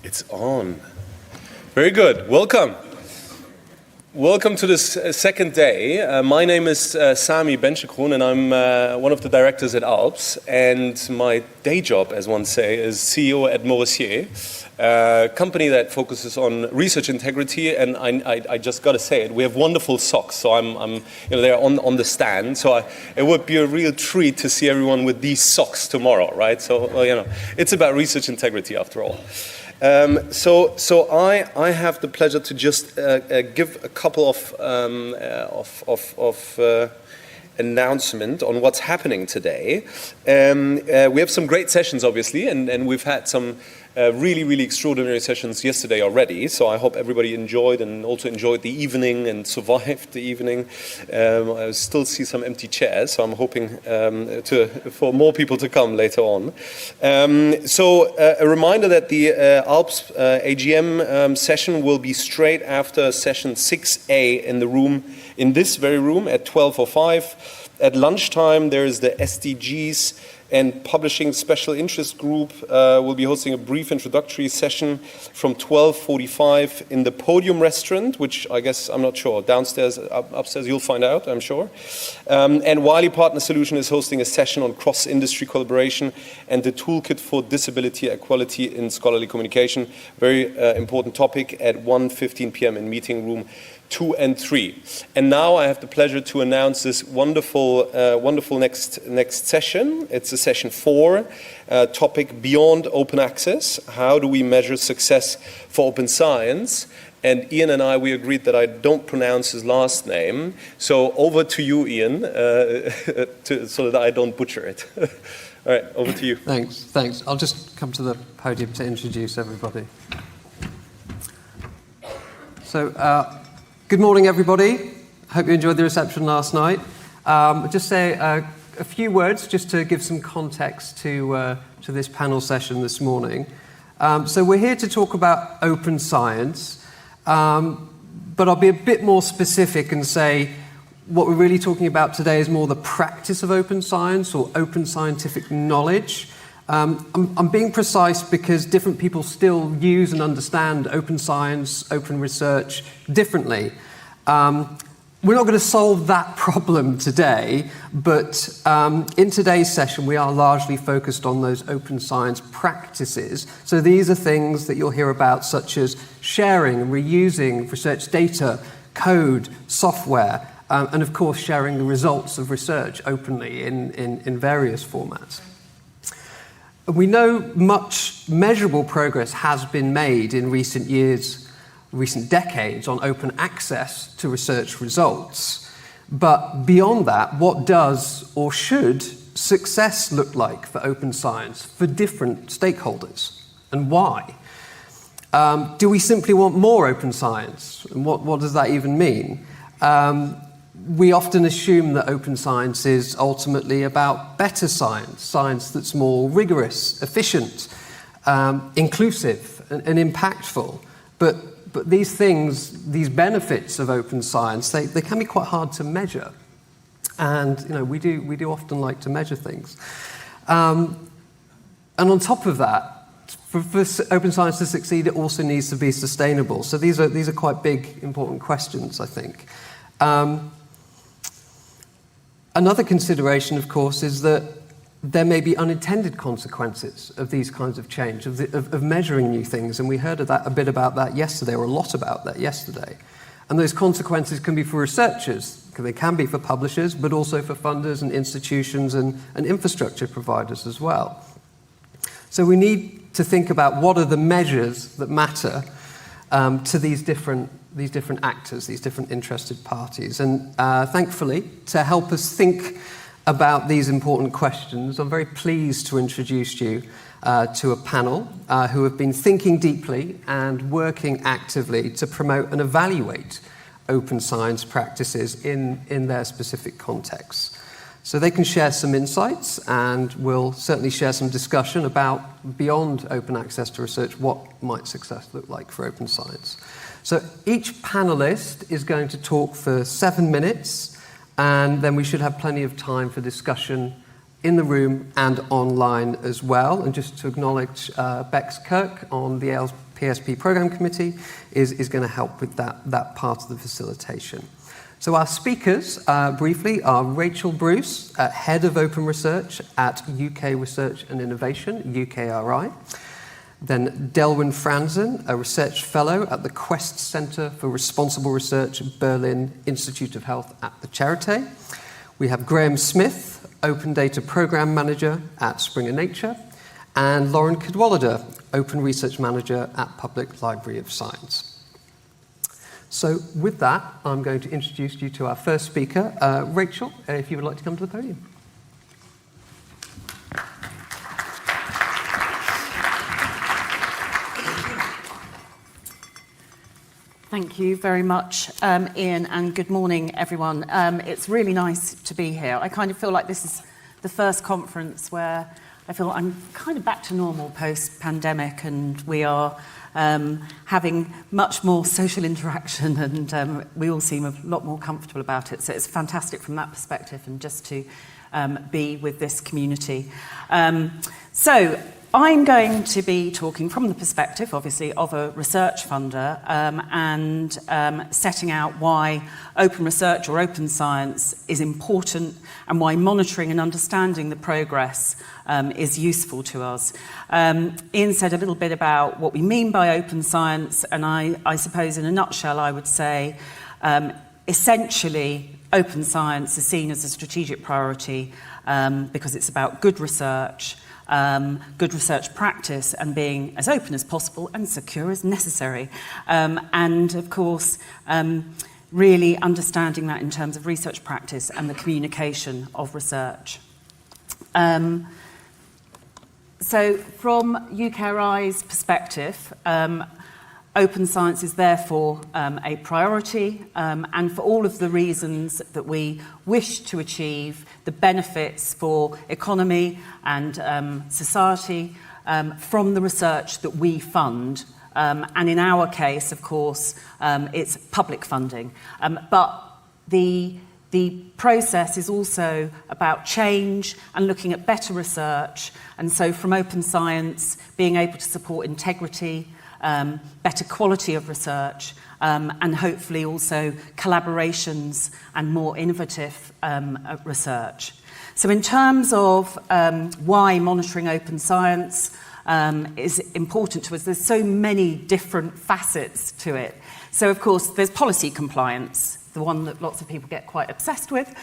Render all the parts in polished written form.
It's on. Very good. Welcome. Welcome to this second day. My name is Sami Benchekroen, and I'm one of the directors at ALPS. And my day job, as one say, is CEO at Moressier, a company that focuses on research integrity. And I just got to say it, we have wonderful socks. So they're on the stand. So it would be a real treat to see everyone with these socks tomorrow, right? So it's about research integrity after all. So I have the pleasure to just give a couple of announcement on what's happening today. We have some great sessions, obviously, and we've had some really extraordinary sessions yesterday already. So I hope everybody enjoyed and also enjoyed the evening and survived the evening. I still see some empty chairs, so I'm hoping for more people to come later on. So a reminder that the ALPS AGM session will be straight after session 6A in this very room at 12:05. At lunchtime, there is the SDGs and Publishing Special Interest Group will be hosting a brief introductory session from 12:45 in the Podium Restaurant, which I guess, I'm not sure, downstairs, upstairs, you'll find out, I'm sure. And Wiley Partner Solution is hosting a session on cross-industry collaboration and the toolkit for disability equality in scholarly communication. Very important topic at 1:15 p.m. in meeting room 2 and 3. And now I have the pleasure to announce this wonderful next session. It's a session 4, topic Beyond Open Access. How do we measure success for open science? And Ian and we agreed that I don't pronounce his last name. So over to you, Ian, so that I don't butcher it. All right, over to you. Thanks. I'll just come to the podium to introduce everybody. So, good morning, everybody. Hope you enjoyed the reception last night. Just say a few words just to give some context to this panel session this morning. So we're here to talk about open science, but I'll be a bit more specific and say what we're really talking about today is more the practice of open science or open scientific knowledge. I'm being precise because different people still use and understand open science, open research differently. We're not going to solve that problem today, but in today's session we are largely focused on those open science practices. So these are things that you'll hear about, such as sharing and reusing research data, code, software, and of course sharing the results of research openly in various formats. We know much measurable progress has been made in recent decades on open access to research results. But beyond that, what does or should success look like for open science for different stakeholders, and why? Do we simply want more open science? And what does that even mean? We often assume that open science is ultimately about better science that's more rigorous, efficient, inclusive, and impactful. But these things, these benefits of open science, they can be quite hard to measure. And we do often like to measure things. And on top of that, for open science to succeed, it also needs to be sustainable. So these are quite big, important questions, I think. Another consideration, of course, is that there may be unintended consequences of these kinds of change, of measuring new things, and we heard a bit about that yesterday, or a lot about that yesterday. And those consequences can be for researchers, they can be for publishers, but also for funders and institutions and infrastructure providers as well. So we need to think about what are the measures that matter to these different actors, these different interested parties. And thankfully, to help us think about these important questions, I'm very pleased to introduce you to a panel who have been thinking deeply and working actively to promote and evaluate open science practices in their specific contexts. So they can share some insights, and we'll certainly share some discussion about, beyond open access to research, what might success look like for open science. So each panelist is going to talk for 7 minutes, and then we should have plenty of time for discussion in the room and online as well. And just to acknowledge Bex Kirk on the ALPSP PSP Programme Committee, is going to help with that part of the facilitation. So our speakers, briefly, are Rachel Bruce, Head of Open Research at UK Research and Innovation, UKRI. Then Delwyn Franzen, a Research Fellow at the Quest Centre for Responsible Research at Berlin Institute of Health at the Charité. We have Graham Smith, Open Data Programme Manager at Springer Nature. And Lauren Cadwallader, Open Research Manager at Public Library of Science. So with that, I'm going to introduce you to our first speaker, Rachel, if you would like to come to the podium. Thank you very much, Ian, and good morning, everyone. It's really nice to be here. I kind of feel like this is the first conference where I feel I'm kind of back to normal post-pandemic, and we are having much more social interaction, and we all seem a lot more comfortable about it. So it's fantastic from that perspective, and just to be with this community. So I'm going to be talking from the perspective, obviously, of a research funder, and setting out why open research or open science is important, and why monitoring and understanding the progress is useful to us. Ian said a little bit about what we mean by open science, and I suppose in a nutshell I would say essentially open science is seen as a strategic priority because it's about good research practice, and being as open as possible and secure as necessary. And of course, really understanding that in terms of research practice and the communication of research. So from UKRI's perspective, open science is therefore a priority, and for all of the reasons that we wish to achieve the benefits for economy and society from the research that we fund. And in our case, of course, it's public funding. But the process is also about change and looking at better research. And so from open science, being able to support integrity, better quality of research, and hopefully also collaborations and more innovative research. So in terms of why monitoring open science is important to us, there's so many different facets to it. So of course, there's policy compliance, the one that lots of people get quite obsessed with.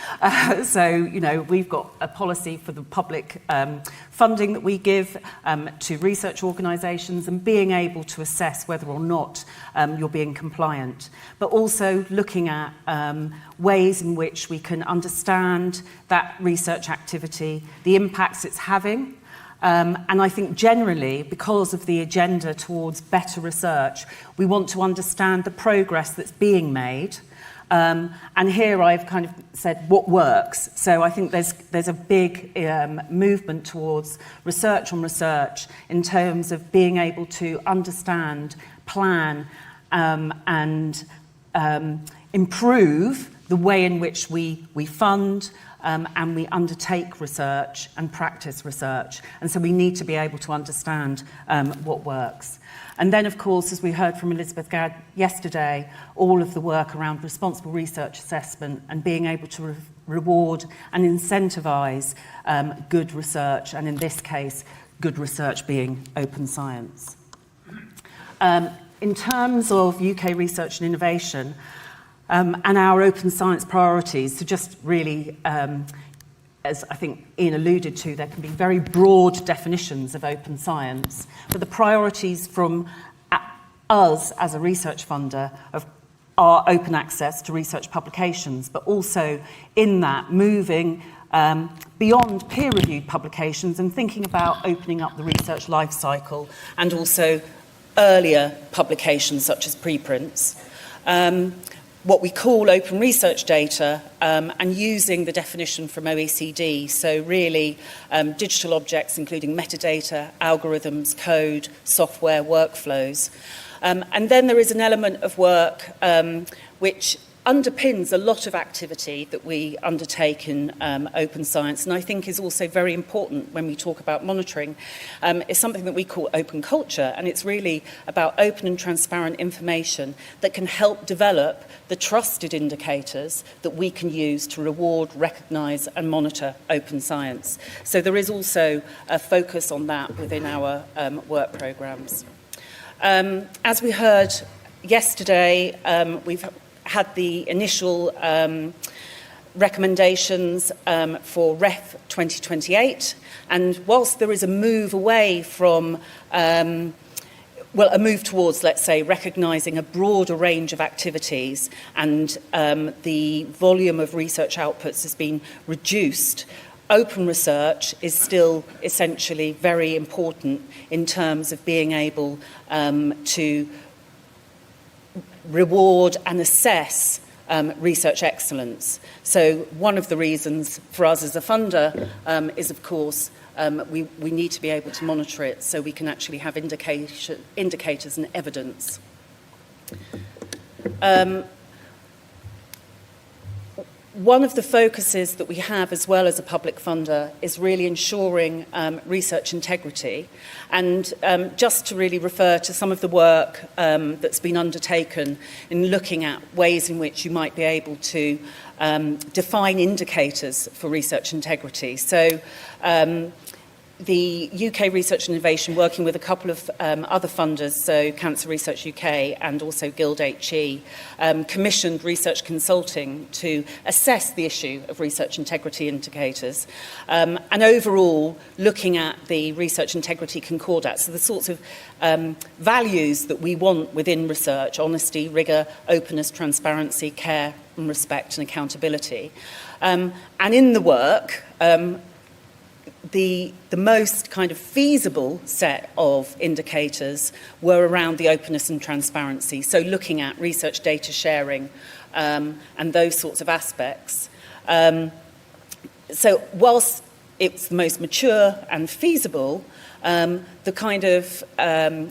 So, you know, we've got a policy for the public funding that we give to research organisations, and being able to assess whether or not you're being compliant. But also looking at ways in which we can understand that research activity, the impacts it's having. And I think generally, because of the agenda towards better research, we want to understand the progress that's being made. And here I've kind of said what works. So I think there's a big movement towards research on research in terms of being able to understand, plan, and improve the way in which we fund and we undertake research and practice research. And so we need to be able to understand what works. And then, of course, as we heard from Elizabeth Gadd yesterday, all of the work around responsible research assessment and being able to reward and incentivise good research, and in this case, good research being open science. In terms of UK research and innovation and our open science priorities, so just really, as I think Ian alluded to, there can be very broad definitions of open science, but the priorities from us as a research funder are open access to research publications, but also in that moving beyond peer-reviewed publications and thinking about opening up the research life cycle, and also earlier publications such as preprints. What we call open research data, and using the definition from OECD, so really digital objects including metadata, algorithms, code, software, workflows. And then there is an element of work which underpins a lot of activity that we undertake in open science, and I think is also very important when we talk about monitoring, is something that we call open culture, and it's really about open and transparent information that can help develop the trusted indicators that we can use to reward, recognise and monitor open science. So there is also a focus on that within our work programmes. As we heard yesterday, we've had the initial recommendations for REF 2028, and whilst there is a move away from a move towards, let's say, recognising a broader range of activities, and the volume of research outputs has been reduced, open research is still essentially very important in terms of being able to reward and assess research excellence. So one of the reasons for us as a funder is, of course, we need to be able to monitor it so we can actually have indicators and evidence. One of the focuses that we have as well as a public funder is really ensuring research integrity. And just to really refer to some of the work that's been undertaken in looking at ways in which you might be able to define indicators for research integrity. So the UK Research and Innovation, working with a couple of other funders, so Cancer Research UK and also Guild HE, commissioned research consulting to assess the issue of research integrity indicators. And overall, looking at the research integrity concordat, so the sorts of values that we want within research: honesty, rigour, openness, transparency, care and respect and accountability. And in the work, the most kind of feasible set of indicators were around the openness and transparency, so looking at research data sharing and those sorts of aspects. So whilst it's the most mature and feasible, the kind of, I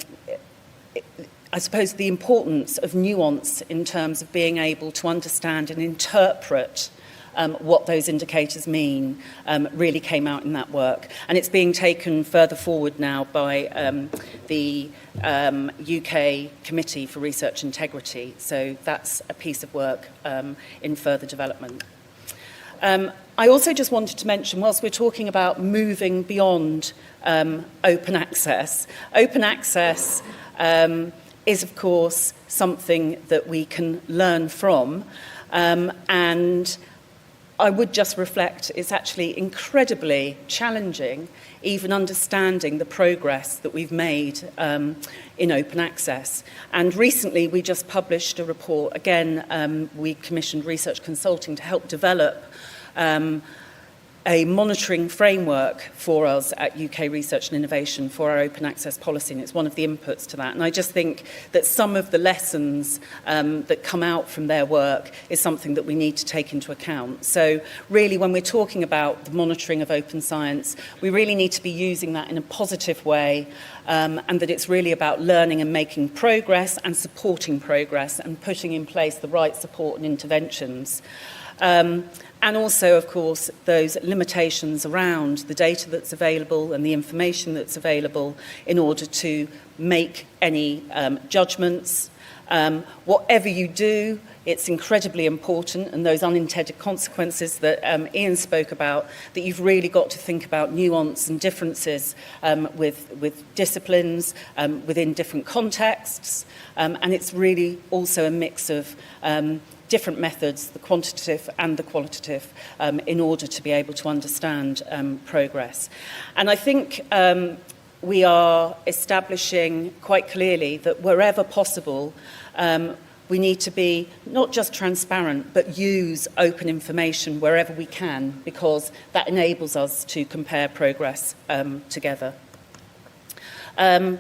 suppose, the importance of nuance in terms of being able to understand and interpret what those indicators mean really came out in that work. And it's being taken further forward now by the UK Committee for Research Integrity. So that's a piece of work in further development. I also just wanted to mention, whilst we're talking about moving beyond open access is, of course, something that we can learn from. And I would just reflect it's actually incredibly challenging even understanding the progress that we've made in open access. And recently we just published a report. Again, we commissioned research consulting to help develop a monitoring framework for us at UK Research and Innovation for our open access policy, and it's one of the inputs to that. And I just think that some of the lessons that come out from their work is something that we need to take into account. So really, when we're talking about the monitoring of open science, we really need to be using that in a positive way, and that it's really about learning and making progress and supporting progress and putting in place the right support and interventions. And also, of course, those limitations around the data that's available and the information that's available in order to make any judgments. Whatever you do, it's incredibly important, and those unintended consequences that Ian spoke about, that you've really got to think about nuance and differences with disciplines, within different contexts, and it's really also a mix of different methods, the quantitative and the qualitative, in order to be able to understand progress. And I think we are establishing quite clearly that wherever possible, we need to be not just transparent, but use open information wherever we can, because that enables us to compare progress together. And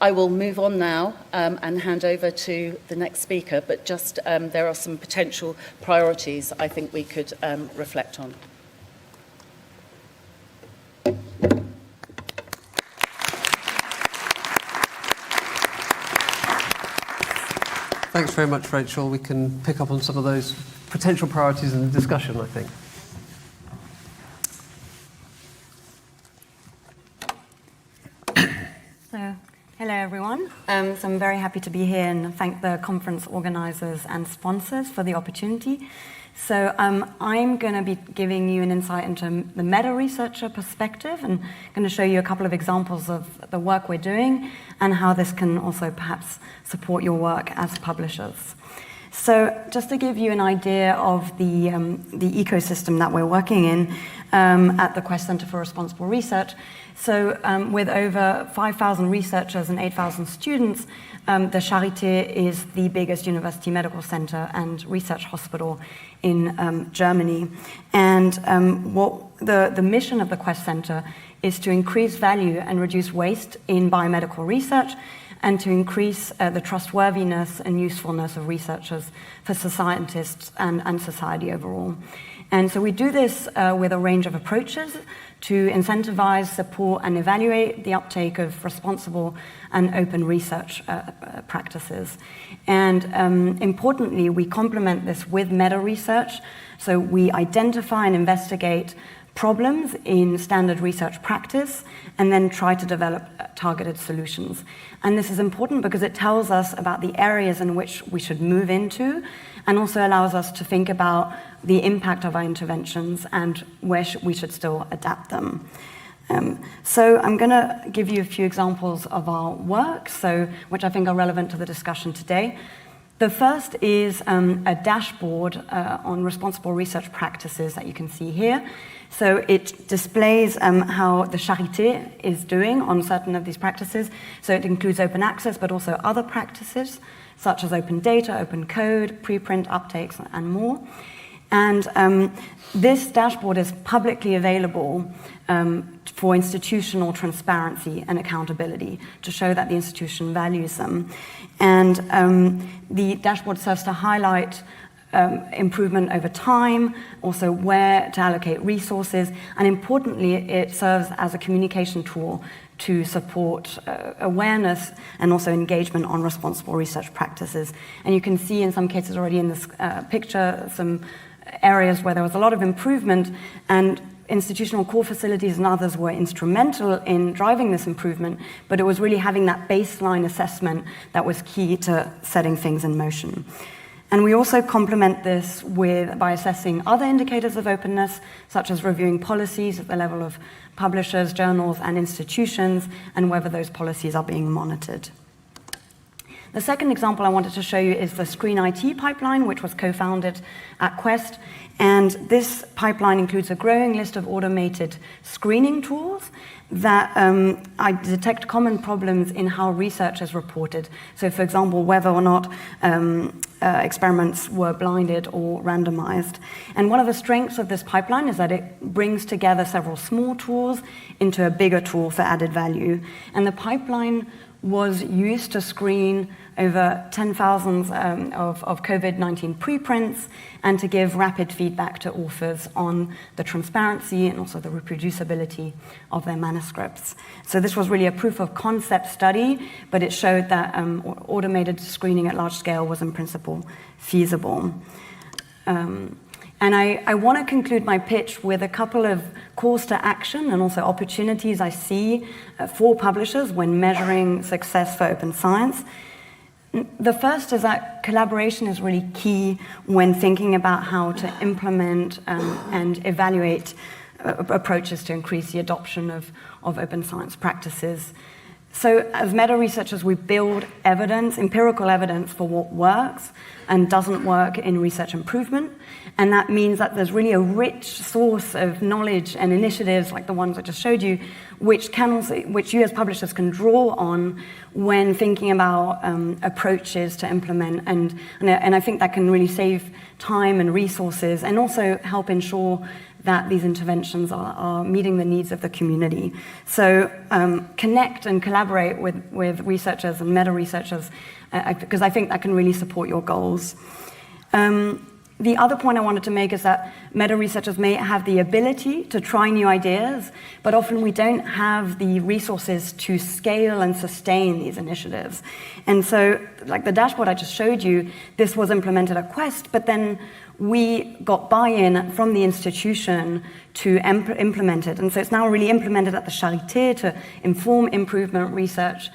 I will move on now and hand over to the next speaker, but just there are some potential priorities I think we could reflect on. Thanks very much, Rachel. We can pick up on some of those potential priorities in the discussion, I think. So, hello everyone. So I'm very happy to be here and thank the conference organizers and sponsors for the opportunity. So I'm going to be giving you an insight into the meta-researcher perspective and going to show you a couple of examples of the work we're doing and how this can also perhaps support your work as publishers. So just to give you an idea of the ecosystem that we're working in at the Quest Center for Responsible Research, so with over 5,000 researchers and 8,000 students, the Charité is the biggest university medical center and research hospital in Germany. And what the mission of the Quest Center is to increase value and reduce waste in biomedical research and to increase the trustworthiness and usefulness of researchers for scientists and society overall. And so we do this with a range of approaches to incentivize, support, and evaluate the uptake of responsible and open research practices. And importantly, we complement this with meta-research. So we identify and investigate problems in standard research practice and then try to develop targeted solutions. And this is important because it tells us about the areas in which we should move into and also allows us to think about the impact of our interventions and where we should still adapt them. So I'm going to give you a few examples of our work, which I think are relevant to the discussion today. The first is a dashboard on responsible research practices that you can see here. So it displays how the Charité is doing on certain of these practices. So it includes open access, but also other practices, such as open data, open code, preprint uptakes, and more. And this dashboard is publicly available for institutional transparency and accountability to show that the institution values them. And the dashboard serves to highlight improvement over time, also where to allocate resources, and importantly, it serves as a communication tool to support awareness and also engagement on responsible research practices. And you can see in some cases already in this picture some areas where there was a lot of improvement, and institutional core facilities and others were instrumental in driving this improvement, but it was really having that baseline assessment that was key to setting things in motion. And we also complement this by assessing other indicators of openness, such as reviewing policies at the level of publishers, journals, and institutions, and whether those policies are being monitored. The second example I wanted to show you is the Screen IT pipeline, which was co-founded at Quest. And this pipeline includes a growing list of automated screening tools that detect common problems in how research is reported. So, for example, whether or not experiments were blinded or randomized. And one of the strengths of this pipeline is that it brings together several small tools into a bigger tool for added value. And the pipeline was used to screen over 10,000 of COVID-19 preprints and to give rapid feedback to authors on the transparency and also the reproducibility of their manuscripts. So this was really a proof of concept study, but it showed that automated screening at large scale was in principle feasible. And I want to conclude my pitch with a couple of calls to action and also opportunities I see for publishers when measuring success for open science. The first is that collaboration is really key when thinking about how to implement and evaluate approaches to increase the adoption of open science practices. So as meta-researchers, we build evidence, empirical evidence for what works and doesn't work in research improvement. And that means that there's really a rich source of knowledge and initiatives like the ones I just showed you, which you as publishers can draw on when thinking about approaches to implement. And I think that can really save time and resources and also help ensure that these interventions are meeting the needs of the community. So connect and collaborate with researchers and meta-researchers because I think that can really support your goals. The other point I wanted to make is that meta-researchers may have the ability to try new ideas, but often we don't have the resources to scale and sustain these initiatives. And so, like the dashboard I just showed you, this was implemented at Quest, but then we got buy-in from the institution to implement it. And so it's now really implemented at the Charité to inform improvement research,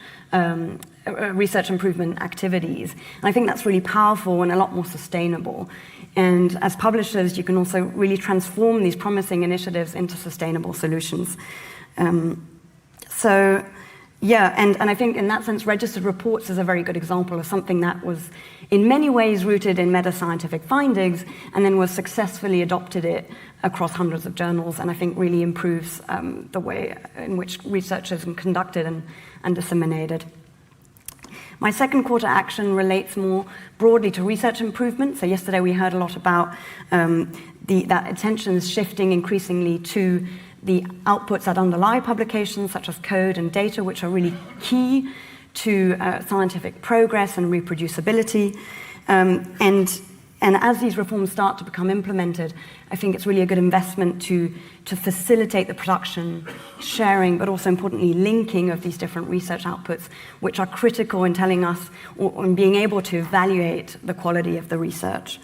research improvement activities. And I think that's really powerful and a lot more sustainable. And as publishers, you can also really transform these promising initiatives into sustainable solutions. Yeah, and I think in that sense, registered reports is a very good example of something that was in many ways rooted in meta-scientific findings and then was successfully adopted it across hundreds of journals, and I think really improves the way in which research is conducted and disseminated. My second call to action relates more broadly to research improvement. So yesterday we heard a lot about that attention is shifting increasingly to the outputs that underlie publications, such as code and data, which are really key to scientific progress and reproducibility. And as these reforms start to become implemented, I think it's really a good investment to facilitate the production, sharing, but also importantly, linking of these different research outputs, which are critical in telling us or in being able to evaluate the quality of the research.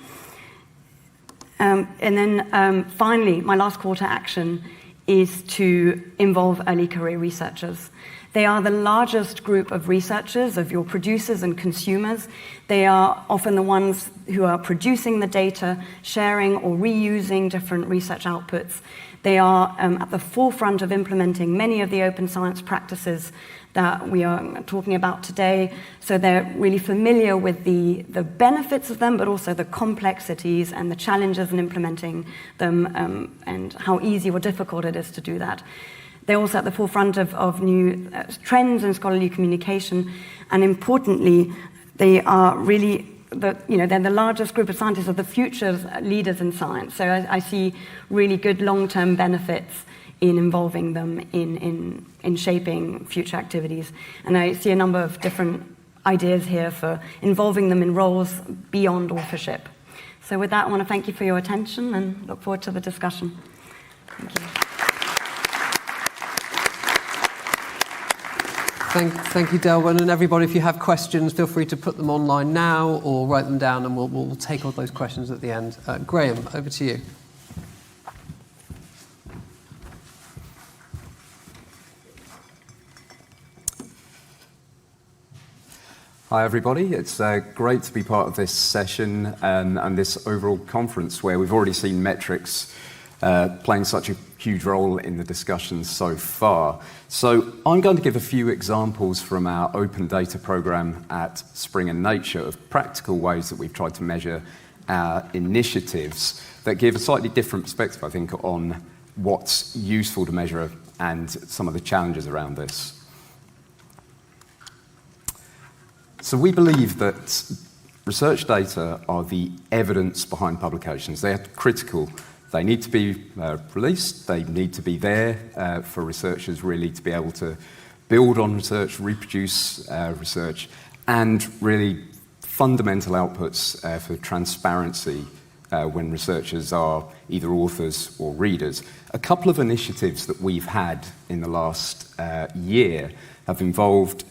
And then finally, my last call to action is to involve early career researchers. They are the largest group of researchers, of your producers and consumers. They are often the ones who are producing the data, sharing or reusing different research outputs. They are at the forefront of implementing many of the open science practices that we are talking about today. So they're really familiar with the benefits of them, but also the complexities and the challenges in implementing them and how easy or difficult it is to do that. They're also at the forefront of new trends in scholarly communication, and importantly, they are really they're the largest group of scientists of the future leaders in science. So I see really good long-term benefits in involving them in shaping future activities, and I see a number of different ideas here for involving them in roles beyond authorship. So with that, I want to thank you for your attention and look forward to the discussion. Thank you. Thank you, Delwyn, and everybody, if you have questions, feel free to put them online now or write them down, and we'll take all those questions at the end. Graham, over to you. Hi, everybody. It's great to be part of this session and this overall conference where we've already seen metrics playing such a huge role in the discussions so far. So I'm going to give a few examples from our open data program at Spring and Nature of practical ways that we've tried to measure our initiatives that give a slightly different perspective, I think, on what's useful to measure and some of the challenges around this. So we believe that research data are the evidence behind publications. They are critical. They need to be released. They need to be there for researchers really to be able to build on research, reproduce research, and really fundamental outputs for transparency when researchers are either authors or readers. A couple of initiatives that we've had in the last year have involved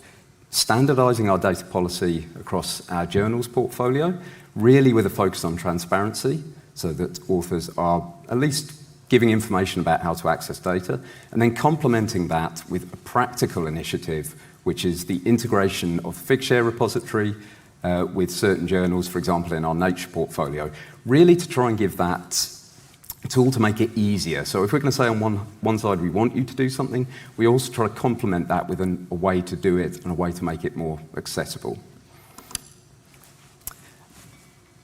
standardizing our data policy across our journals portfolio, really with a focus on transparency, so that authors are at least giving information about how to access data, and then complementing that with a practical initiative, which is the integration of the Figshare repository with certain journals, for example, in our Nature portfolio, really to try and give that tool to make it easier. So if we're going to say on one side we want you to do something, we also try to complement that with a way to do it and a way to make it more accessible.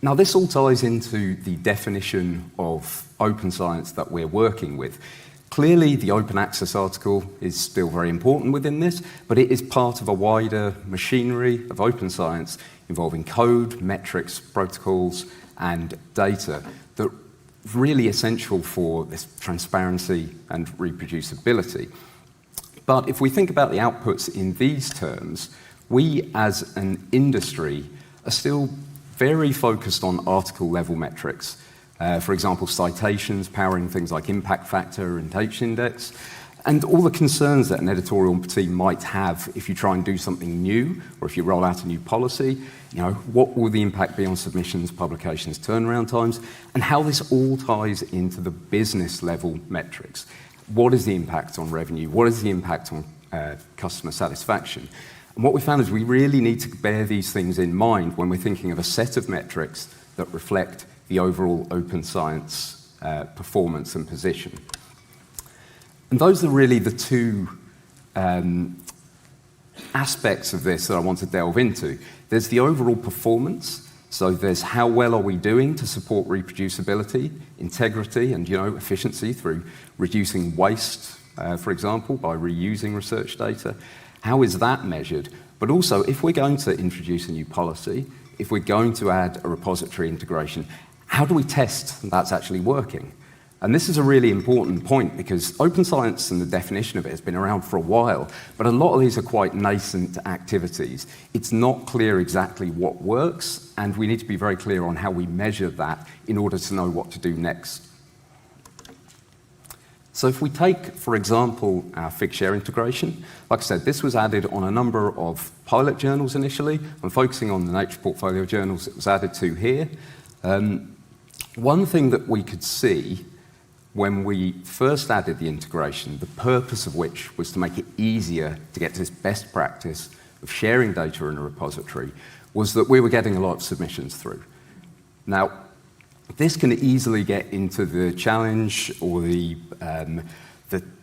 Now, this all ties into the definition of open science that we're working with. Clearly, the open access article is still very important within this, but it is part of a wider machinery of open science involving code, metrics, protocols, and data that are really essential for this transparency and reproducibility. But if we think about the outputs in these terms, we as an industry are still very focused on article level metrics. For example, citations, powering things like impact factor and H-index, and all the concerns that an editorial team might have if you try and do something new, or if you roll out a new policy. What will the impact be on submissions, publications, turnaround times, and how this all ties into the business level metrics. What is the impact on revenue? What is the impact on customer satisfaction? And what we found is we really need to bear these things in mind when we're thinking of a set of metrics that reflect the overall open science performance and position. And those are really the two aspects of this that I want to delve into. There's the overall performance, so there's how well are we doing to support reproducibility, integrity, and efficiency through reducing waste, for example, by reusing research data. How is that measured? But also, if we're going to introduce a new policy, if we're going to add a repository integration, how do we test that's actually working? And this is a really important point because open science and the definition of it has been around for a while, but a lot of these are quite nascent activities. It's not clear exactly what works, and we need to be very clear on how we measure that in order to know what to do next. So if we take, for example, our Figshare integration, like I said, this was added on a number of pilot journals initially. I'm focusing on the Nature portfolio journals it was added to here. One thing that we could see when we first added the integration, the purpose of which was to make it easier to get to this best practice of sharing data in a repository, was that we were getting a lot of submissions through. Now, this can easily get into the challenge or the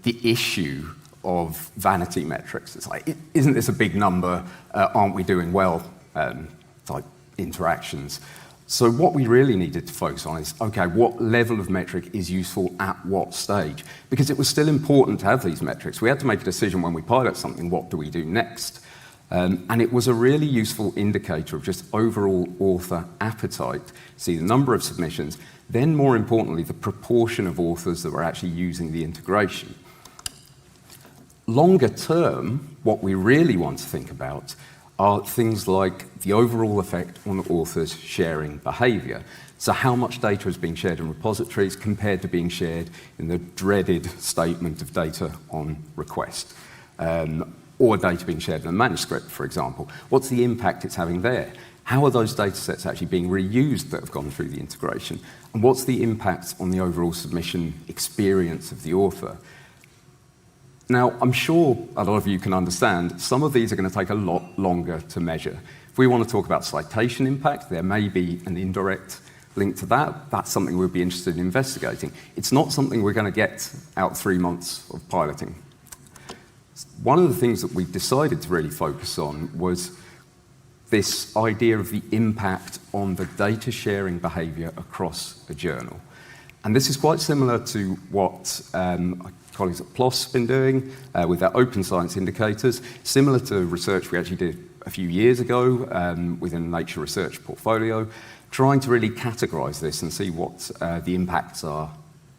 issue of vanity metrics. It's like, isn't this a big number? Aren't we doing well? Type interactions. So what we really needed to focus on is, okay, what level of metric is useful at what stage? Because it was still important to have these metrics. We had to make a decision when we pilot something, what do we do next? And it was a really useful indicator of just overall author appetite, see the number of submissions, then more importantly, the proportion of authors that were actually using the integration. Longer term, what we really want to think about are things like the overall effect on authors' sharing behaviour. So how much data is being shared in repositories compared to being shared in the dreaded statement of data on request, or data being shared in a manuscript, for example. What's the impact it's having there? How are those data sets actually being reused that have gone through the integration? And what's the impact on the overall submission experience of the author? Now, I'm sure a lot of you can understand some of these are going to take a lot longer to measure. If we want to talk about citation impact, there may be an indirect link to that. That's something we'd be interested in investigating. It's not something we're going to get out 3 months of piloting. One of the things that we decided to really focus on was this idea of the impact on the data sharing behaviour across a journal. And this is quite similar to what colleagues at PLOS have been doing with their open science indicators, similar to research we actually did a few years ago within the Nature Research portfolio, trying to really categorise this and see what the impacts are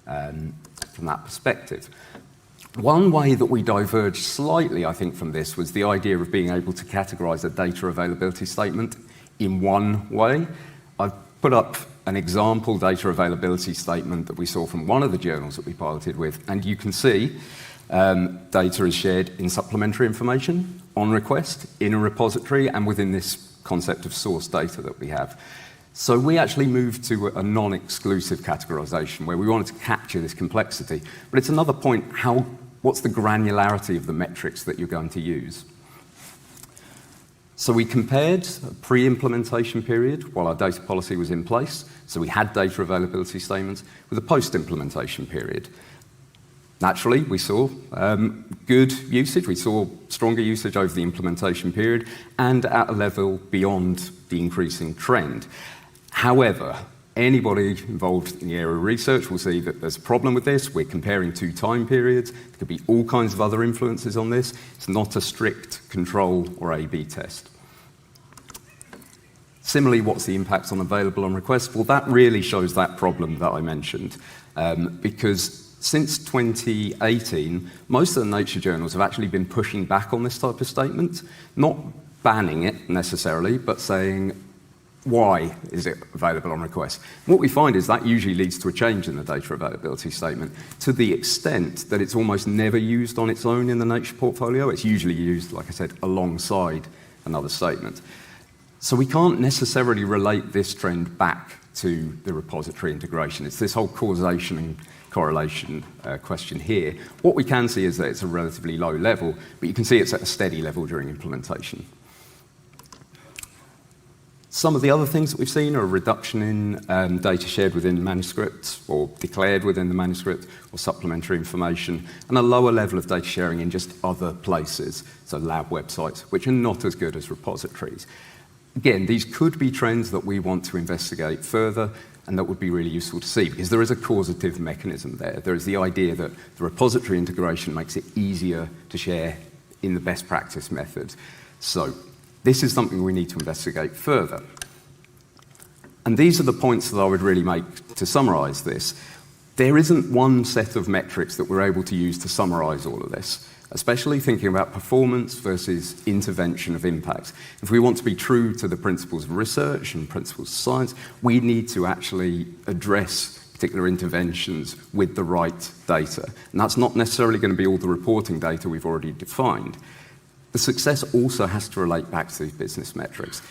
from that perspective. One way that we diverged slightly, I think, from this was the idea of being able to categorise a data availability statement in one way. I've put up an example data availability statement that we saw from one of the journals that we piloted with, and you can see data is shared in supplementary information, on request, in a repository, and within this concept of source data that we have. So we actually moved to a non-exclusive categorization where we wanted to capture this complexity. But it's another point, what's the granularity of the metrics that you're going to use? So we compared a pre-implementation period while our data policy was in place, so we had data availability statements, with a post-implementation period. Naturally, we saw good usage, we saw stronger usage over the implementation period and at a level beyond the increasing trend. However, anybody involved in the area of research will see that there's a problem with this. We're comparing 2 time periods. There could be all kinds of other influences on this. It's not a strict control or A/B test. Similarly, what's the impact on available on request? Well, that really shows that problem that I mentioned, because since 2018, most of the Nature journals have actually been pushing back on this type of statement, not banning it necessarily, but saying why is it available on request? What we find is that usually leads to a change in the data availability statement to the extent that it's almost never used on its own in the Nature portfolio. It's usually used, like I said, alongside another statement. So we can't necessarily relate this trend back to the repository integration. It's this whole causation and correlation question here. What we can see is that it's a relatively low level, but you can see it's at a steady level during implementation. Some of the other things that we've seen are a reduction in data shared within manuscripts or declared within the manuscript or supplementary information, and a lower level of data sharing in just other places, so lab websites, which are not as good as repositories. Again, these could be trends that we want to investigate further, and that would be really useful to see, because there is a causative mechanism there. There is the idea that the repository integration makes it easier to share in the best practice method. So this is something we need to investigate further. And these are the points that I would really make to summarize this. There isn't one set of metrics that we're able to use to summarize all of this, especially thinking about performance versus intervention of impact. If we want to be true to the principles of research and principles of science, we need to actually address particular interventions with the right data. And that's not necessarily going to be all the reporting data we've already defined. The success also has to relate back to these business metrics.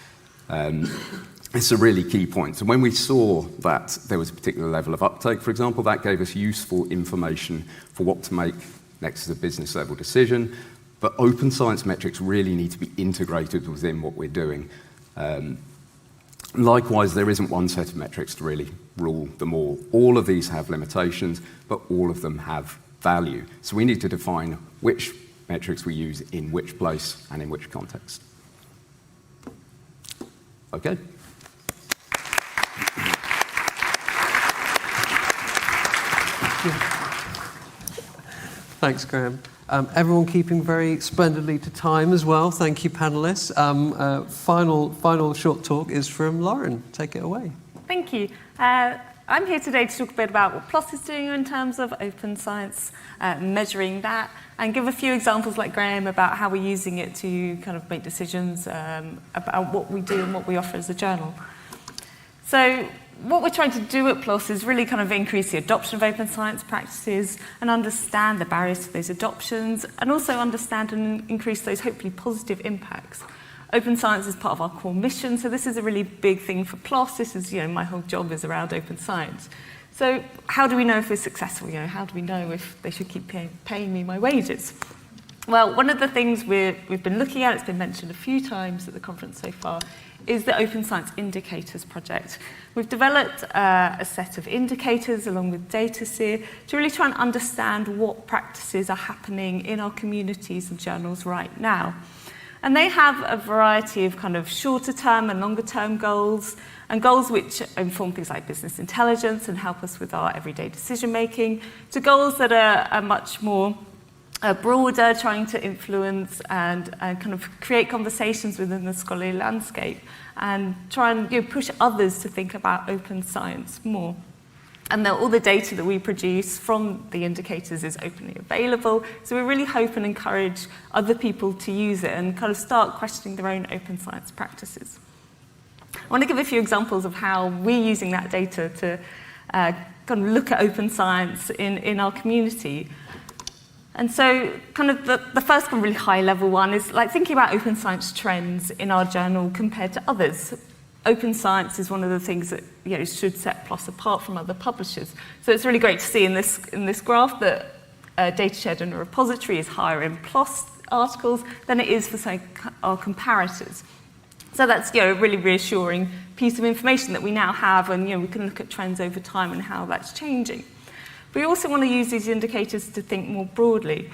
It's a really key point. So when we saw that there was a particular level of uptake, for example, that gave us useful information for what to make next to the business level decision. But open science metrics really need to be integrated within what we're doing. Likewise, there isn't one set of metrics to really rule them all. All of these have limitations, but all of them have value. So we need to define which metrics we use in which place and in which context. Okay. Thanks, Graham. Everyone keeping very splendidly to time as well. Thank you, panelists. Final short talk is from Lauren. Take it away. Thank you. I'm here today to talk a bit about what PLOS is doing in terms of open science, measuring that, and give a few examples like Graham about how we're using it to kind of make decisions about what we do and what we offer as a journal. So what we're trying to do at PLOS is really kind of increase the adoption of open science practices and understand the barriers to those adoptions, and also understand and increase those hopefully positive impacts. Open science is part of our core mission, so this is a really big thing for PLOS. This is, my whole job is around open science. So how do we know if we're successful? How do we know if they should keep paying me my wages? Well, one of the things we've been looking at, it's been mentioned a few times at the conference so far, is the Open Science Indicators project. We've developed a set of indicators along with DataSeer to really try and understand what practices are happening in our communities and journals right now. And they have a variety of kind of shorter term and longer term goals, and goals which inform things like business intelligence and help us with our everyday decision making, to goals that are much more broader, trying to influence and kind of create conversations within the scholarly landscape and try and push others to think about open science more. And all the data that we produce from the indicators is openly available, so we really hope and encourage other people to use it and kind of start questioning their own open science practices. I want to give a few examples of how we're using that data to kind of look at open science in our community. And so kind of the first kind of really high level one is like thinking about open science trends in our journal compared to others. Open science is one of the things that should set PLOS apart from other publishers. So it's really great to see in this graph that data shared in a repository is higher in PLOS articles than it is for, say, our comparators. So that's a really reassuring piece of information that we now have, and we can look at trends over time and how that's changing. We also want to use these indicators to think more broadly.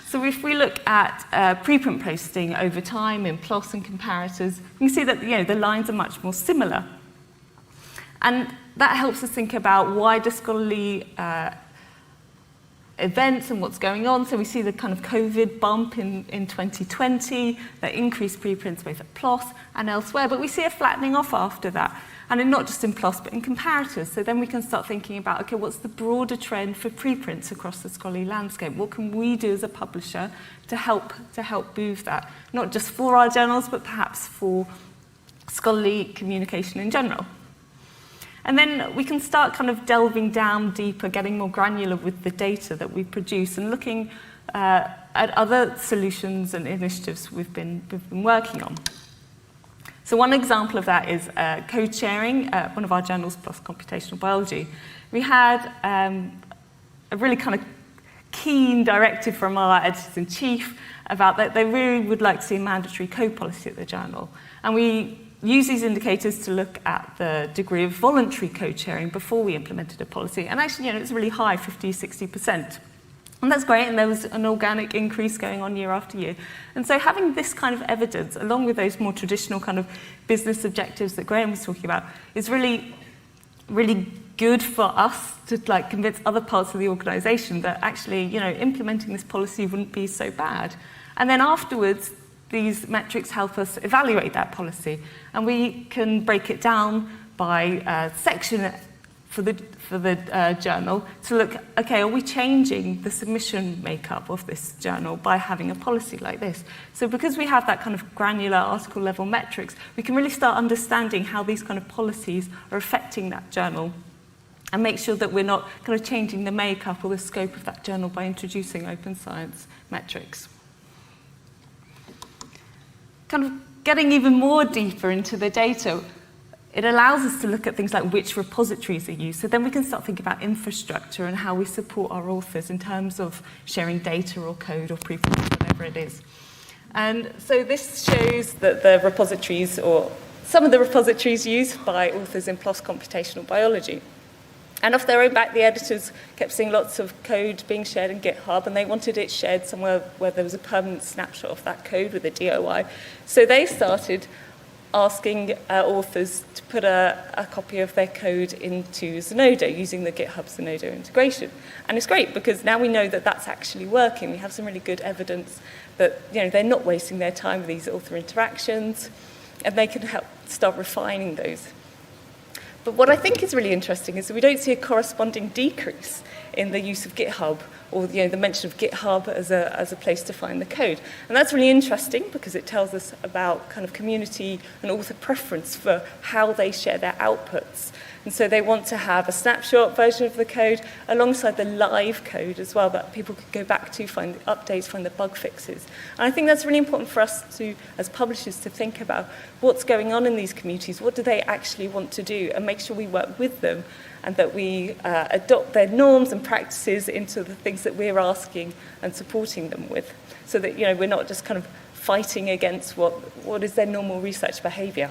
So if we look at preprint posting over time in PLOS and comparators, you can see that the lines are much more similar. And that helps us think about wider scholarly events and what's going on. So we see the kind of COVID bump in 2020 that increased preprints both at PLOS and elsewhere, but we see a flattening off after that. And not just in PLOS, but in comparators. So then we can start thinking about, okay, what's the broader trend for preprints across the scholarly landscape? What can we do as a publisher to help move that? Not just for our journals, but perhaps for scholarly communication in general. And then we can start kind of delving down deeper, getting more granular with the data that we produce and looking at other solutions and initiatives we've been working on. So one example of that is code sharing, one of our journals, plus computational biology. We had a really kind of keen directive from our editors-in-chief about that they really would like to see a mandatory code policy at the journal. And we use these indicators to look at the degree of voluntary code sharing before we implemented a policy. And actually, it's really high, 50, 60%. And that's great, and there was an organic increase going on year after year. And so having this kind of evidence, along with those more traditional kind of business objectives that Graham was talking about, is really, really good for us to convince other parts of the organisation that actually, implementing this policy wouldn't be so bad. And then afterwards, these metrics help us evaluate that policy. And we can break it down by section for the journal to look, okay, are we changing the submission makeup of this journal by having a policy like this? So because we have that kind of granular article level metrics, we can really start understanding how these kind of policies are affecting that journal and make sure that we're not kind of changing the makeup or the scope of that journal by introducing open science metrics. Kind of getting even more deeper into the data, it allows us to look at things like which repositories are used. So then we can start thinking about infrastructure and how we support our authors in terms of sharing data or code or preprints, whatever it is. And so this shows that the repositories, or some of the repositories used by authors in PLOS computational biology. And off their own back, the editors kept seeing lots of code being shared in GitHub, and they wanted it shared somewhere where there was a permanent snapshot of that code with a DOI. So they started asking authors to put a copy of their code into Zenodo using the GitHub Zenodo integration. And it's great because now we know that that's actually working. We have some really good evidence that they're not wasting their time with these author interactions, and they can help start refining those. But what I think is really interesting is that we don't see a corresponding decrease in the use of GitHub or the mention of GitHub as a place to find the code. And that's really interesting because it tells us about kind of community and author preference for how they share their outputs. And so they want to have a snapshot version of the code alongside the live code as well that people could go back to, find the updates, find the bug fixes. And I think that's really important for us to, as publishers, to think about what's going on in these communities, what do they actually want to do, and make sure we work with them and that we adopt their norms and practices into the things that we're asking and supporting them with, so that we're not just kind of fighting against what is their normal research behaviour.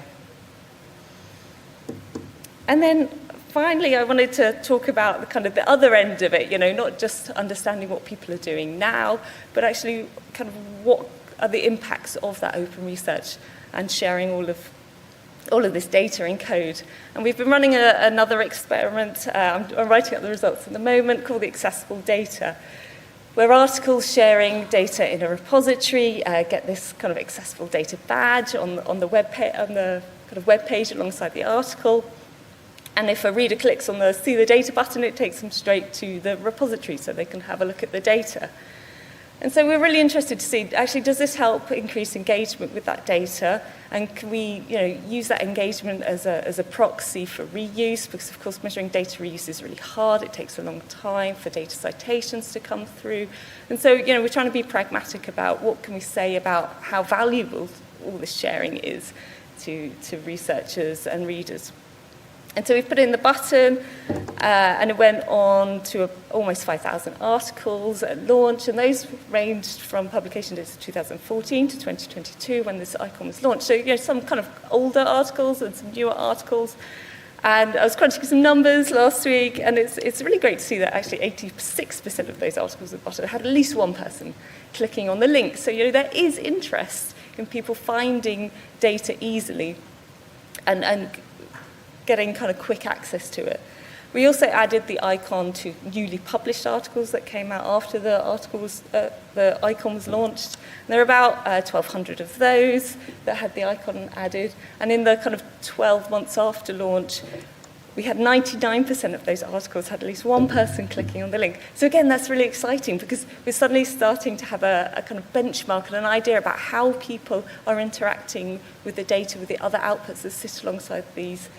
And then finally, I wanted to talk about the other end of it, not just understanding what people are doing now, but actually kind of what are the impacts of that open research and sharing all of this data in code. And we've been running another experiment, I'm writing up the results at the moment, called the Accessible Data, where articles sharing data in a repository get this kind of accessible data badge on the web page alongside the article. And if a reader clicks on the See the Data button, it takes them straight to the repository so they can have a look at the data. And so we're really interested to see, actually, does this help increase engagement with that data? And can we use that engagement as a proxy for reuse? Because, of course, measuring data reuse is really hard. It takes a long time for data citations to come through. And so, we're trying to be pragmatic about what can we say about how valuable all this sharing is to researchers and readers. And so we've put in the button, and it went on to almost 5,000 articles at launch, and those ranged from publication dates of 2014 to 2022 when this icon was launched. So, some kind of older articles and some newer articles. And I was crunching some numbers last week, and it's really great to see that actually 86% of those articles at the bottom had at least one person clicking on the link. So, there is interest in people finding data easily and getting kind of quick access to it. We also added the icon to newly published articles that came out after the icon was launched. And there are about 1,200 of those that had the icon added. And in the kind of 12 months after launch, we had 99% of those articles had at least one person clicking on the link. So again, that's really exciting because we're suddenly starting to have a kind of benchmark and an idea about how people are interacting with the data, with the other outputs that sit alongside these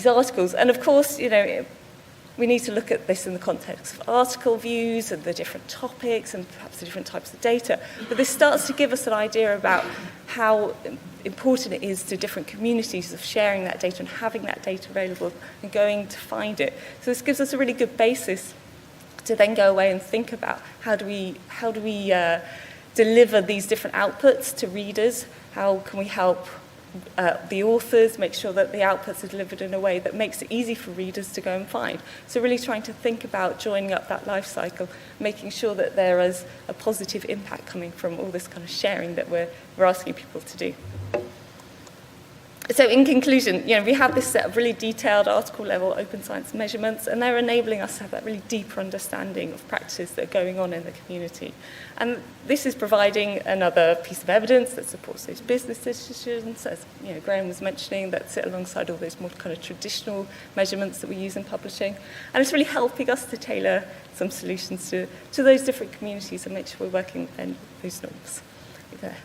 articles. And of course, we need to look at this in the context of article views and the different topics and perhaps the different types of data. But this starts to give us an idea about how important it is to different communities of sharing that data and having that data available and going to find it. So this gives us a really good basis to then go away and think about how do we deliver these different outputs to readers? How can we help the authors make sure that the outputs are delivered in a way that makes it easy for readers to go and find? So really trying to think about joining up that life cycle, making sure that there is a positive impact coming from all this kind of sharing that we're asking people to do. So in conclusion, we have this set of really detailed article-level open science measurements, and they're enabling us to have that really deeper understanding of practices that are going on in the community. And this is providing another piece of evidence that supports those business decisions, as Graham was mentioning, that sit alongside all those more kind of traditional measurements that we use in publishing. And it's really helping us to tailor some solutions to those different communities and make sure we're working within those norms.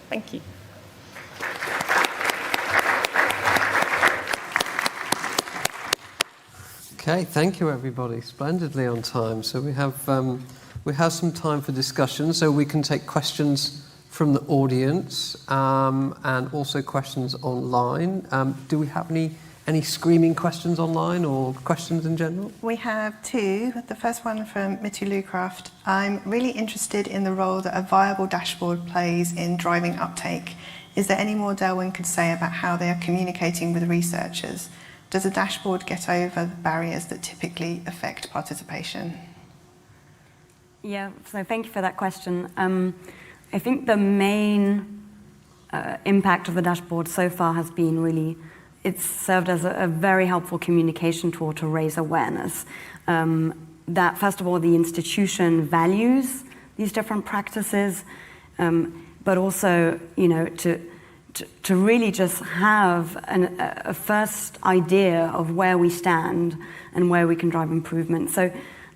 Thank you. Okay, thank you everybody. Splendidly on time. So we have some time for discussion, so we can take questions from the audience and also questions online. Do we have any screaming questions online or questions in general? We have two. The first one from Mitty Lucraft. I'm really interested in the role that a viable dashboard plays in driving uptake. Is there any more Derwin could say about how they are communicating with researchers? Does a dashboard get over the barriers that typically affect participation? Yeah, so thank you for that question. I think the main impact of the dashboard so far has been really, it's served as a very helpful communication tool to raise awareness. That, first of all, the institution values these different practices, but also, to really just have a first idea of where we stand and where we can drive improvement. So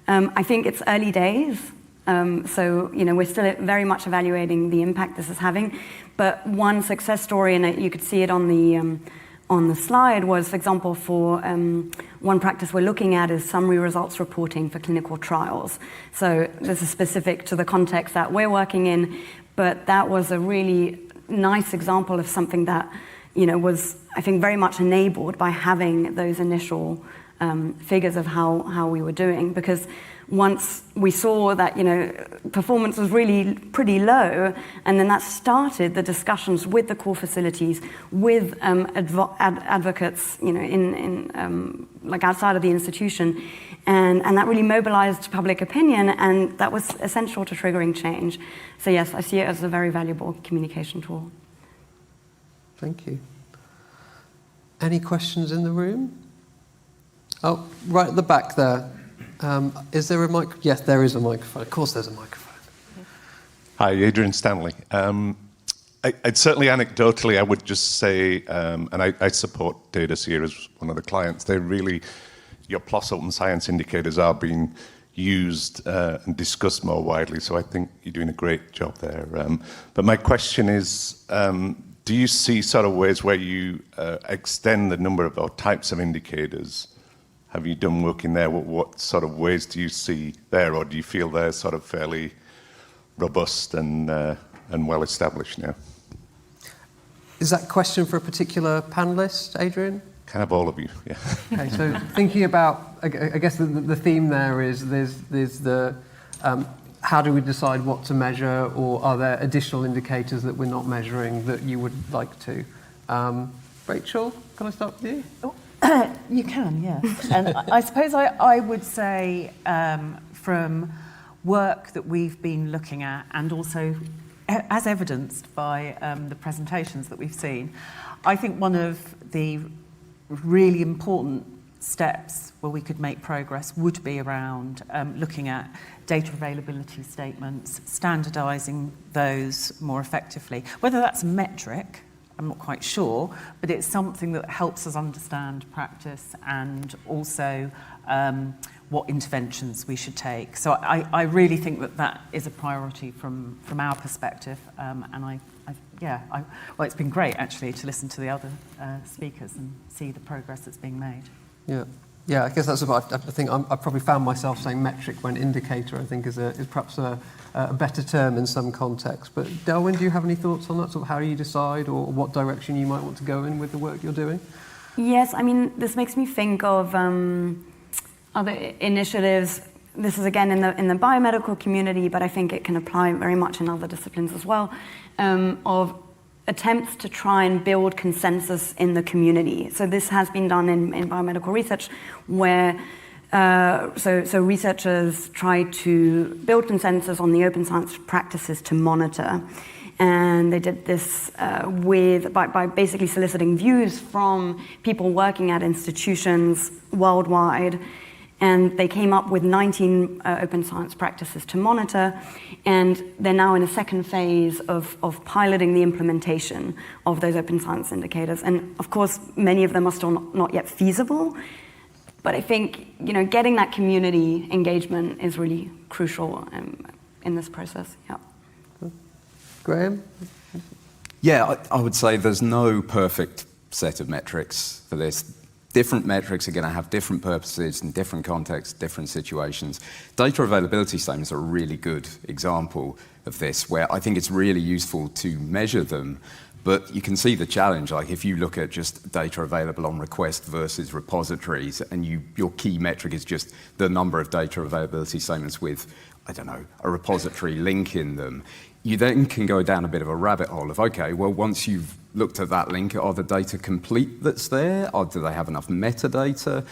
I think it's early days. So we're still very much evaluating the impact this is having. But one success story, and you could see it on the slide, was, for example, for one practice we're looking at is summary results reporting for clinical trials. So this is specific to the context that we're working in, but that was a really nice example of something that was, I think, very much enabled by having those initial figures of how we were doing, because once we saw that performance was really pretty low, and then that started the discussions with the core facilities, with advocates in like outside of the institution, and that really mobilized public opinion, and that was essential to triggering change. So yes, I see it as a very valuable communication tool. Thank you. Any questions in the room? Oh, right at the back there. Is there a mic? Yes, there is a microphone. Of course there's a microphone. Hi, Adrian Stanley. I'd certainly anecdotally, I would just say, and I support Dataseer as one of the clients, your PLOS Open Science indicators are being used and discussed more widely, so I think you're doing a great job there. But my question is, do you see sort of ways where you extend the number of or types of indicators? Have you done work in there? What sort of ways do you see there, or do you feel they're sort of fairly robust and well established now? Is that a question for a particular panelist, Adrian? Kind of all of you, yeah. Okay, so thinking about, I guess the theme there is there's the how do we decide what to measure, or are there additional indicators that we're not measuring that you would like to? Rachel, can I start with you? Oh. You can, yeah. And I suppose I would say from work that we've been looking at, and also as evidenced by the presentations that we've seen, I think one of the really important steps where we could make progress would be around looking at data availability statements, standardising those more effectively, whether that's a metric I'm not quite sure, but it's something that helps us understand practice and also what interventions we should take. So I really think that is a priority from our perspective, and well, it's been great actually to listen to the other speakers and see the progress that's being made. Yeah, I guess that's about. I think I probably found myself saying metric when indicator. I think is perhaps a better term in some contexts. But Delwyn, do you have any thoughts on that? Sort of how you decide, or what direction you might want to go in with the work you're doing? Yes, I mean, this makes me think of other initiatives. This is again in the biomedical community, but I think it can apply very much in other disciplines as well. Of attempts to try and build consensus in the community. So this has been done in biomedical research, where so researchers try to build consensus on the open science practices to monitor. And they did this by basically soliciting views from people working at institutions worldwide. And they came up with 19 open science practices to monitor, and they're now in a second phase of piloting the implementation of those open science indicators. And of course, many of them are still not yet feasible, but I think getting that community engagement is really crucial in this process. Yeah. Graham? Yeah, I would say there's no perfect set of metrics for this. Different metrics are going to have different purposes in different contexts, different situations. Data availability statements are a really good example of this, where I think it's really useful to measure them, but you can see the challenge. Like if you look at just data available on request versus repositories, and your key metric is just the number of data availability statements with, I don't know, a repository link in them, you then can go down a bit of a rabbit hole of, okay, well, once you've looked at that link, are the data complete that's there? Or do they have enough metadata?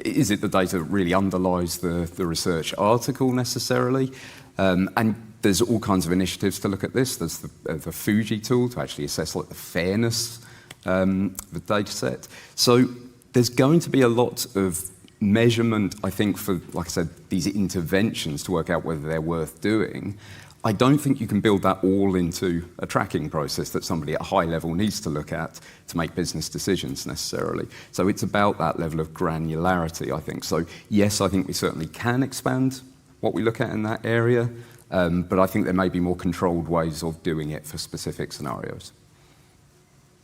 Is it the data that really underlies the research article necessarily? And there's all kinds of initiatives to look at this. There's the Fuji tool to actually assess the fairness of the data set. So there's going to be a lot of measurement, I think, for, like I said, these interventions to work out whether they're worth doing. I don't think you can build that all into a tracking process that somebody at a high level needs to look at to make business decisions necessarily. So it's about that level of granularity, I think. So yes, I think we certainly can expand what we look at in that area, but I think there may be more controlled ways of doing it for specific scenarios.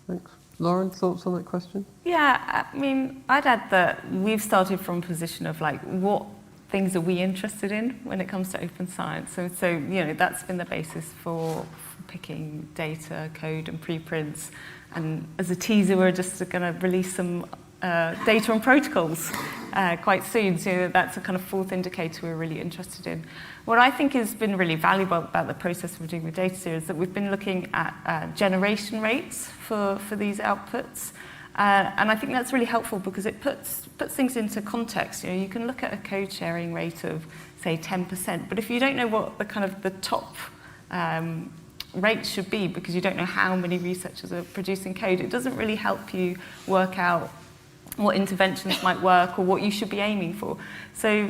Thanks. Lauren, thoughts on that question? Yeah, I mean, I'd add that we've started from a position of what things are we interested in when it comes to open science. So that's been the basis for picking data, code and preprints. And as a teaser, we're just going to release some data and protocols quite soon. So that's a kind of fourth indicator we're really interested in. What I think has been really valuable about the process we're doing with data series is that we've been looking at generation rates for these outputs. And I think that's really helpful because it puts things into context. You can look at a code sharing rate of, say, 10%, but if you don't know what the top rate should be because you don't know how many researchers are producing code, it doesn't really help you work out what interventions might work or what you should be aiming for. So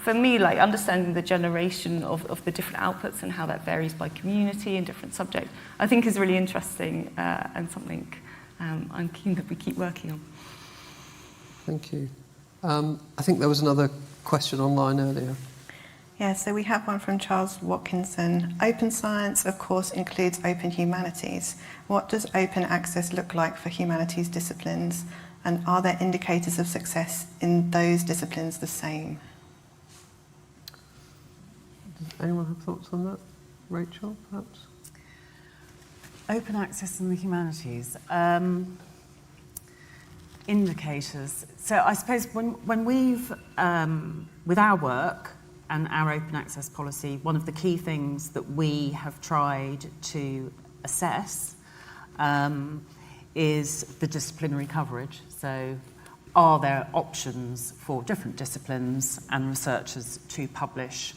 for me, understanding the generation of the different outputs and how that varies by community and different subjects, I think is really interesting and something I'm keen that we keep working on. Thank you. I think there was another question online earlier. Yeah, so we have one from Charles Watkinson. Open science, of course, includes open humanities. What does open access look like for humanities disciplines? And are there indicators of success in those disciplines the same? Does anyone have thoughts on that? Rachel, perhaps? Open access in the humanities. Indicators. So I suppose when we've, with our work and our open access policy, one of the key things that we have tried to assess is the disciplinary coverage. So are there options for different disciplines and researchers to publish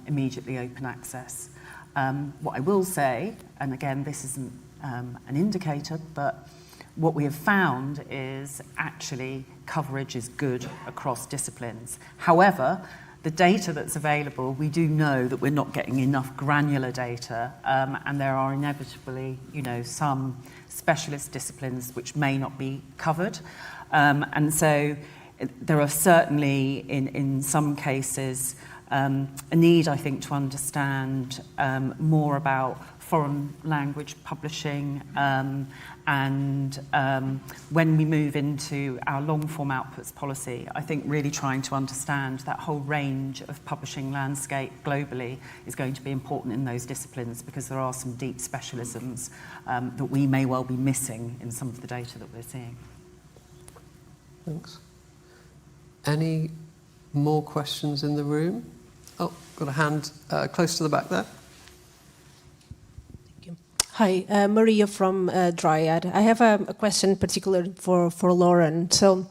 immediately open access? What I will say, and again, this isn't an indicator, but what we have found is actually coverage is good across disciplines. However, the data that's available, we do know that we're not getting enough granular data, and there are inevitably, some specialist disciplines which may not be covered. And so there are certainly, in some cases, a need, I think, to understand more about foreign language publishing, and when we move into our long-form outputs policy, I think really trying to understand that whole range of publishing landscape globally is going to be important in those disciplines, because there are some deep specialisms that we may well be missing in some of the data that we're seeing. Thanks. Any more questions in the room? Oh, got a hand close to the back there. Hi, Maria from Dryad. I have a question particularly for Lauren. So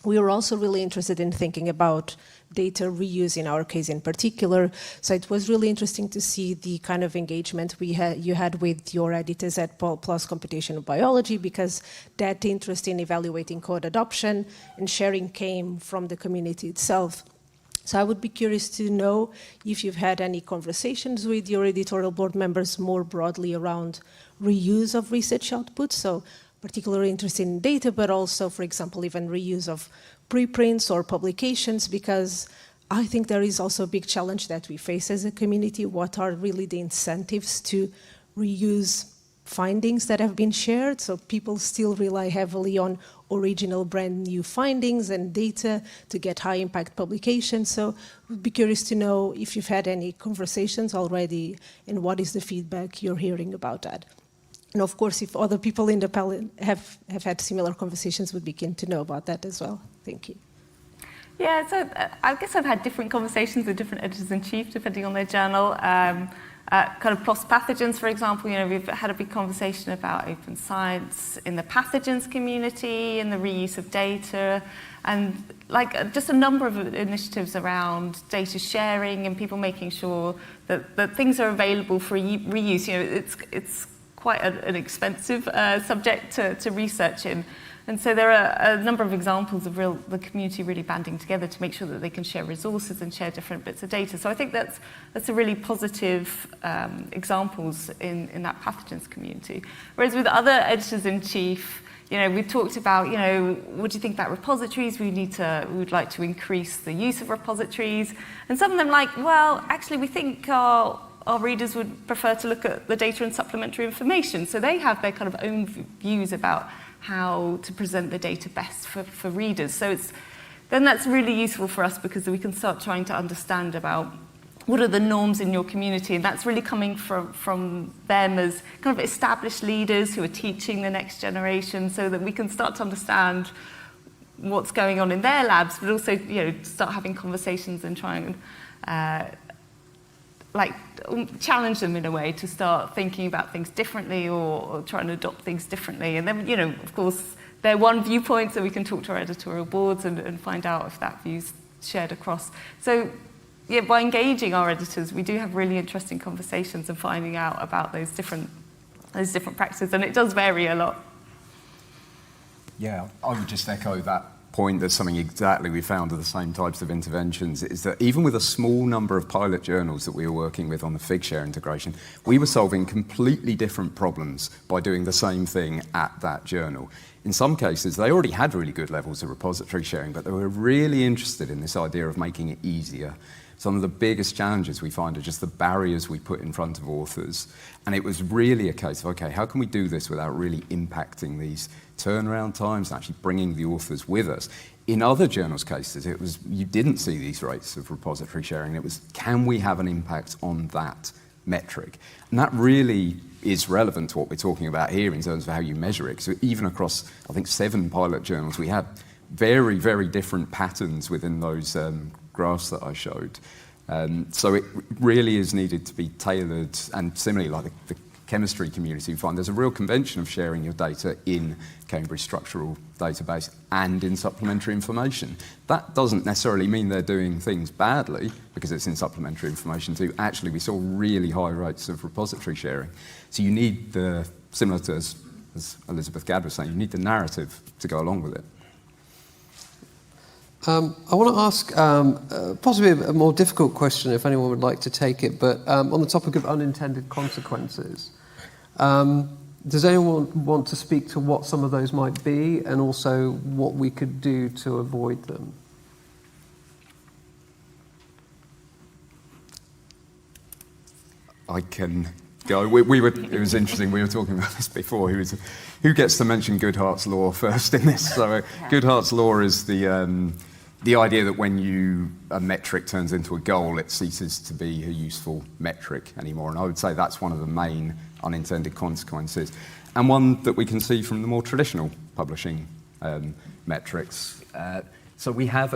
we were also really interested in thinking about data reuse in our case in particular. So it was really interesting to see the kind of engagement you had with your editors at PLOS Computational Biology, because that interest in evaluating code adoption and sharing came from the community itself. So I would be curious to know if you've had any conversations with your editorial board members more broadly around reuse of research outputs, so particularly interested in data, but also, for example, even reuse of preprints or publications, because I think there is also a big challenge that we face as a community. What are really the incentives to reuse findings that have been shared? So people still rely heavily on original brand new findings and data to get high impact publications. So we'd be curious to know if you've had any conversations already and what is the feedback you're hearing about that. And of course, if other people in the panel have had similar conversations, would be keen to know about that as well. Thank you. Yeah, so I guess I've had different conversations with different editors-in-chief, depending on their journal. Kind of PLOS pathogens, for example, we've had a big conversation about open science in the pathogens community and the reuse of data, and just a number of initiatives around data sharing and people making sure that things are available for reuse. It's quite an expensive subject to research in. And so there are a number of examples of the community really banding together to make sure that they can share resources and share different bits of data. So I think that's a really positive examples in that pathogens community. Whereas with other editors-in-chief, we've talked about, what do you think about repositories? We would like to increase the use of repositories. And some of them well, actually we think our readers would prefer to look at the data and supplementary information. So they have their kind of own views about how to present the data best for readers. So then that's really useful for us, because we can start trying to understand about what are the norms in your community, and that's really coming from them as kind of established leaders who are teaching the next generation, so that we can start to understand what's going on in their labs, but also start having conversations and try and challenge them in a way to start thinking about things differently or try and adopt things differently. And then, of course, they're one viewpoint, so we can talk to our editorial boards and find out if that view's shared across. So, yeah, by engaging our editors, we do have really interesting conversations and finding out about those different practices, and it does vary a lot. Yeah, I would just echo that point. There's something exactly we found of the same types of interventions, is that even with a small number of pilot journals that we were working with on the Figshare integration, we were solving completely different problems by doing the same thing at that journal. In some cases, they already had really good levels of repository sharing, but they were really interested in this idea of making it easier. Some of the biggest challenges we find are just the barriers we put in front of authors. And it was really a case of, okay, how can we do this without really impacting these turnaround times and actually bringing the authors with us? In other journals' cases, it was, you didn't see these rates of repository sharing. It was, can we have an impact on that metric? And that really is relevant to what we're talking about here in terms of how you measure it. So even across, I think, 7 pilot journals, we had very, very different patterns within those graphs that I showed. So it really is needed to be tailored, and similarly, like the chemistry community, you find there's a real convention of sharing your data in Cambridge Structural Database and in supplementary information. That doesn't necessarily mean they're doing things badly because it's in supplementary information too. Actually, we saw really high rates of repository sharing. So you need the, similar to as Elizabeth Gadd was saying, you need the narrative to go along with it. I want to ask possibly a more difficult question if anyone would like to take it, but on the topic of unintended consequences. Does anyone want to speak to what some of those might be and also what we could do to avoid them? I can go. It was interesting, we were talking about this before. Who gets to mention Goodhart's law first in this? So Goodhart's law is the idea that when a metric turns into a goal, it ceases to be a useful metric anymore. And I would say that's one of the main unintended consequences, and one that we can see from the more traditional publishing metrics. So we have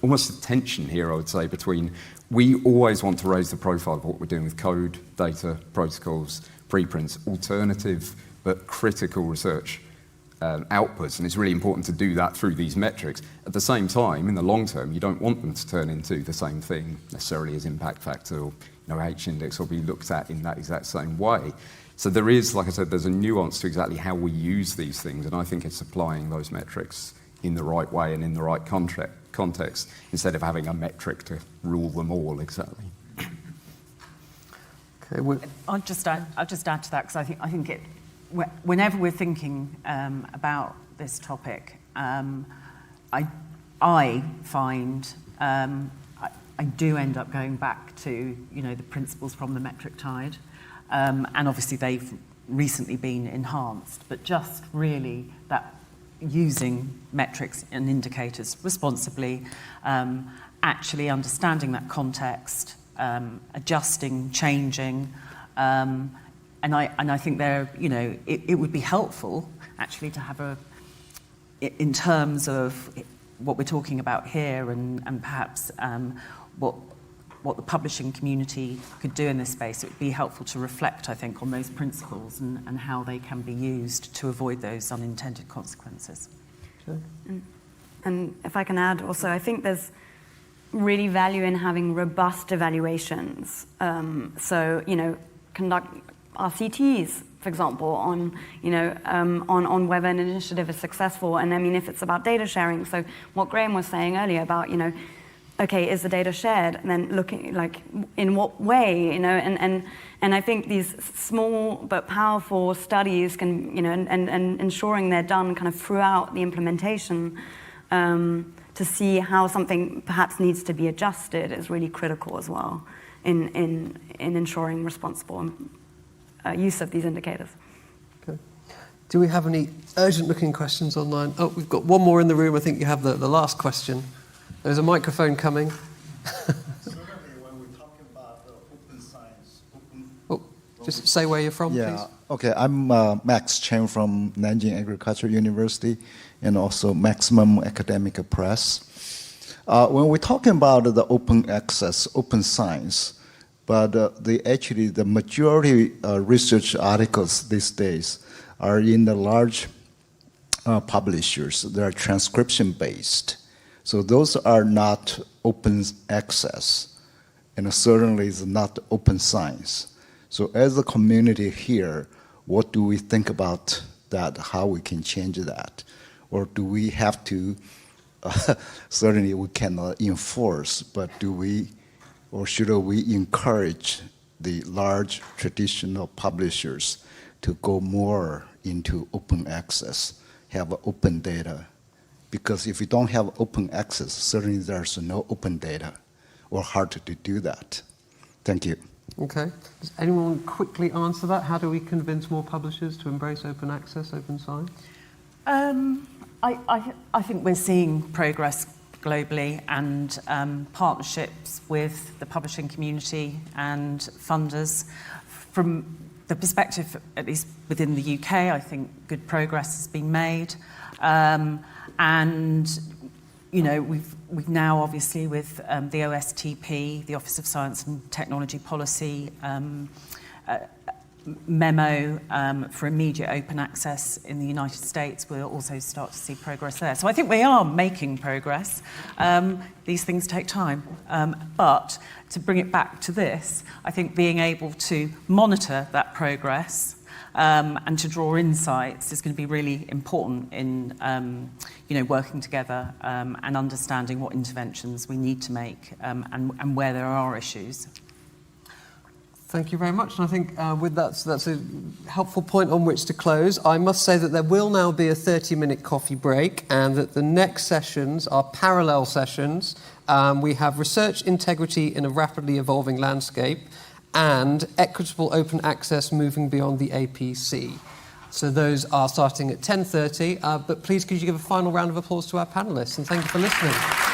almost a tension here, I would say, between we always want to raise the profile of what we're doing with code, data, protocols, preprints, alternative but critical research outputs, and it's really important to do that through these metrics. At the same time, in the long term, you don't want them to turn into the same thing necessarily as impact factor or H-index, or be looked at in that exact same way. So there is, like I said, there's a nuance to exactly how we use these things, and I think it's applying those metrics in the right way and in the right context, instead of having a metric to rule them all exactly. Okay, I'll just add to that, because I think whenever we're thinking about this topic, I find I do end up going back to the principles from the metric tide, and obviously they've recently been enhanced, but just really that using metrics and indicators responsibly, actually understanding that context, adjusting, changing, and I think it would be helpful actually to have in terms of what we're talking about here, and perhaps what the publishing community could do in this space. It would be helpful to reflect, I think, on those principles and how they can be used to avoid those unintended consequences. Sure. And if I can add also, I think there's really value in having robust evaluations. So, conduct RCTs, for example, on whether an initiative is successful. And I mean, if it's about data sharing, so what Graham was saying earlier about, okay, is the data shared? And then looking, in what way, and I think these small but powerful studies can, and ensuring they're done kind of throughout the implementation to see how something perhaps needs to be adjusted is really critical as well in ensuring responsible use of these indicators. Okay. Do we have any urgent-looking questions online? Oh, we've got one more in the room. I think you have the last question. There's a microphone coming. Certainly, when we're talking about open science, just say where you're from, please. Okay, I'm Max Chen from Nanjing Agricultural University and also Maximum Academic Press. When we're talking about the open access, open science, but the majority research articles these days are in the large publishers. They are transcription-based. So those are not open access, and certainly is not open science. So as a community here, what do we think about that, how we can change that? Or do we have to, certainly we cannot enforce, but should we encourage the large traditional publishers to go more into open access, have open data? Because if you don't have open access, certainly there's no open data, or hard to do that. Thank you. Okay. Does anyone quickly answer that? How do we convince more publishers to embrace open access, open science? I think we're seeing progress globally, and partnerships with the publishing community and funders. From the perspective, at least within the UK, I think good progress has been made. And we've now obviously with the OSTP, the Office of Science and Technology Policy memo for immediate open access in the United States, we'll also start to see progress there. So I think we are making progress. These things take time. But to bring it back to this, I think being able to monitor that progress and to draw insights is going to be really important in working together and understanding what interventions we need to make and where there are issues. Thank you very much. And I think with that's a helpful point on which to close. I must say that there will now be a 30-minute coffee break, and that the next sessions are parallel sessions. We have research integrity in a rapidly evolving landscape and equitable open access moving beyond the APC. So those are starting at 10:30, but please could you give a final round of applause to our panellists, and thank you for listening.